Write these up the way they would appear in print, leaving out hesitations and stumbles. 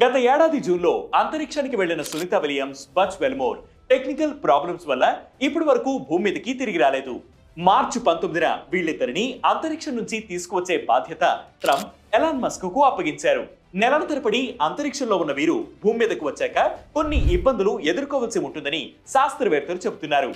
గత ఏడాది జూన్లో అంతరిక్షానికి వెళ్లిన Sunita Williams, Butch Wilmore technical problems వల్ల ఇప్పటి వరకు భూమి మీదకి తిరిగి రాలేదు. మార్చి 19న వీళ్ళిద్దరిని అంతరిక్షం నుంచి తీసుకువచ్చే బాధ్యత ట్రంప్ ఎలాన్ మస్క్ కు అప్పగించారు. నెలల తరబడి అంతరిక్షంలో ఉన్న వీరు భూమి మీదకు వచ్చాక కొన్ని ఇబ్బందులు ఎదుర్కోవాల్సి ఉంటుందని శాస్త్రవేత్తలు చెబుతున్నారు.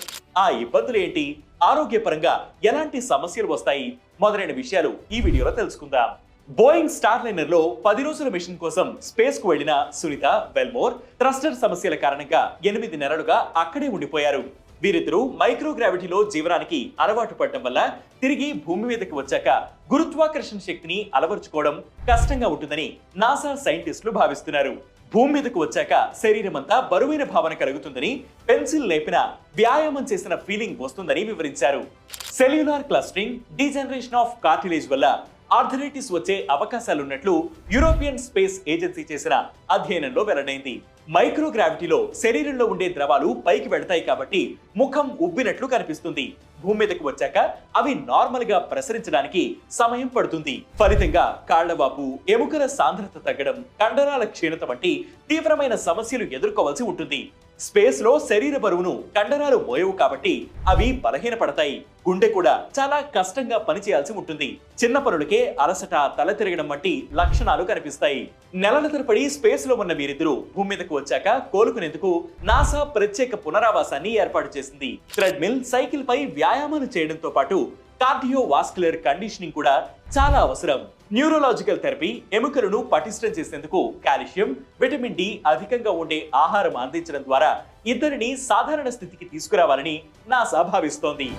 ఆ ఇబ్బందులు ఏంటి, ఆరోగ్యపరంగా ఎలాంటి సమస్యలు వస్తాయి మొదలైన విషయాలు ఈ వీడియోలో తెలుసుకుందాం. బోయింగ్ స్టార్ లైనర్ లో 10 రోజుల మిషన్ కోసం స్పేస్ కు వెళ్లిన సునీత వెల్మోర్ థ్రస్టర్ సమస్యల కారణంగా 8 నెలలుగా అక్కడే ఉండిపోయారు. వీరిద్దరూ మైక్రోగ్రావిటీలో జీవనానికి అలవాటు పడటం వల్ల తిరిగి భూమి మీదకి వచ్చాక గురుత్వాకర్షణ శక్తిని అలవర్చుకోవడం కష్టంగా ఉంటుందని నాసా సైంటిస్టులు భావిస్తున్నారు. భూమి మీదకు వచ్చాక శరీరం అంతా బరువైన భావన కలుగుతుందని, పెన్సిల్ లేపిన వ్యాయామం చేసిన ఫీలింగ్ వస్తుందని వివరించారు. Cellular clustering, degeneration of cartilage వల్ల ఆర్థరైటిస్ వచ్చే అవకాశాలున్నట్లు యూరోపియన్ స్పేస్ ఏజెన్సీ చేసిన అధ్యయనంలో వెల్లడైంది. మైక్రోగ్రావిటీలో శరీరంలో ఉండే ద్రవాలు పైకి వెళతాయి కాబట్టి ముఖం ఉబ్బినట్లు కనిపిస్తుంది. భూమి మీదకు వచ్చాక అవి నార్మల్ గా ప్రసరించడానికి సమయం పడుతుంది. ఫలితంగా కాళ్లవాపు, ఎముకల సాంద్రత తగ్గడం, కండరాల క్షీణత వంటి తీవ్రమైన సమస్యలు ఎదుర్కోవాల్సి ఉంటుంది. స్పేస్ లో శరీర బరువును కండరాలు మోయవు కాబట్టి అవి బలహీనపడతాయి. గుండె కూడా చాలా కష్టంగా పనిచేయాల్సి ఉంటుంది. చిన్న పనులకే అలసట, తల తిరగడం వంటి లక్షణాలు కనిపిస్తాయి. నెలల తరబడి స్పేస్ లో ఉన్న వీరిద్దరూ భూమి మీదకు వచ్చాక కోలుకునేందుకు నాసా ప్రత్యేక పునరావాసాన్ని ఏర్పాటు చేసింది. థ్రెడ్మిల్, సైకిల్ పై వ్యాయామాలు చేయడంతో పాటు కార్డియోవాస్కులర్ కండిషనింగ్ కూడా చాలా అవసరం. న్యూరోలాజికల్ థెరపీ, ఎముకలను పటిష్టం చేసేందుకు కాల్షియం, విటమిన్ డి అధికంగా ఉండే ఆహారం అందించడం ద్వారా ఇద్దరిని సాధారణ స్థితికి తీసుకురావాలని నాసా భావిస్తోంది.